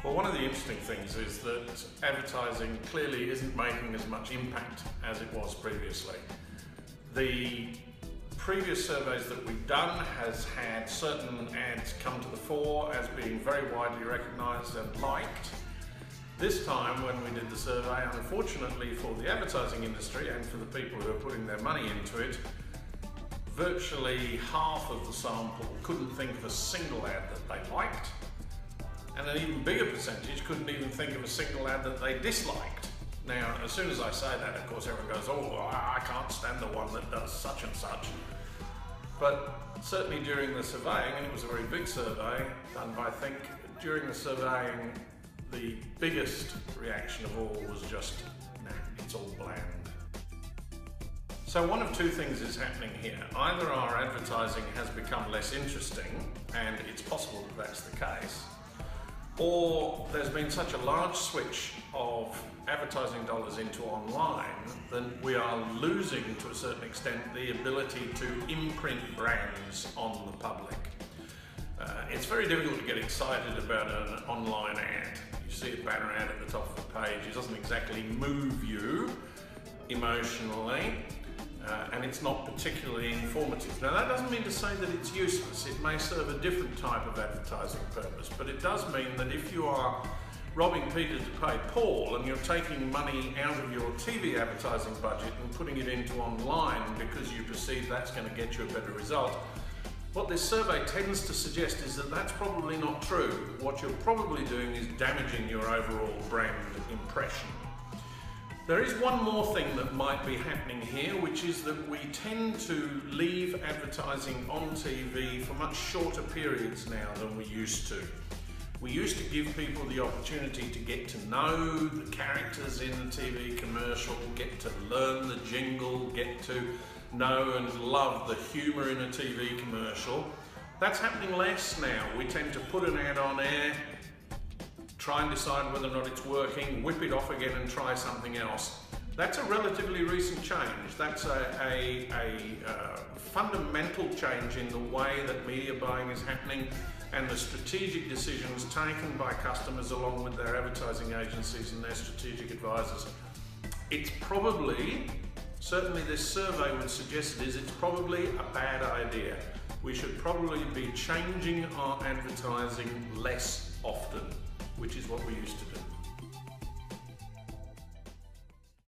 Well, one of the interesting things is that advertising clearly isn't making as much impact as it was previously. The previous surveys that we've done has had certain ads come to the fore as being very widely recognised and liked. This time when we did the survey, unfortunately for the advertising industry and for the people who are putting their money into it, virtually half of the sample couldn't think of a single ad that they liked, and an even bigger percentage couldn't even think of a single ad that they disliked. Now, as soon as I say that, of course, everyone goes, oh, I can't stand the one that does such and such. But certainly during the surveying, and it was a very big survey done by Think, during the surveying, the biggest reaction of all was just, nah, it's all bland. So one of two things is happening here. Either our advertising has become less interesting, and it's possible that that's the case, or there's been such a large switch of advertising dollars into online that we are losing, to a certain extent, the ability to imprint brands on the public. It's very difficult to get excited about an online ad. You see a banner ad at the top of the page, it doesn't exactly move you emotionally, and it's not particularly informative. Now, that doesn't mean to say that it's useless. It may serve a different type of advertising purpose, but it does mean that if you are robbing Peter to pay Paul and you're taking money out of your TV advertising budget and putting it into online because you perceive that's going to get you a better result, what this survey tends to suggest is that that's probably not true. What you're probably doing is damaging your overall brand impression. There is one more thing that might be happening here, which is that we tend to leave advertising on TV for much shorter periods now than we used to. We used to give people the opportunity to get to know the characters in the TV commercial, get to learn the jingle, get to know and love the humour in a TV commercial. That's happening less now. We tend to put an ad on air, try and decide whether or not it's working, whip it off again and try something else. That's a relatively recent change. That's a fundamental change in the way that media buying is happening and the strategic decisions taken by customers along with their advertising agencies and their strategic advisors. It's probably, certainly this survey would suggest it's probably a bad idea. We should probably be changing our advertising less often, which is what we used to do.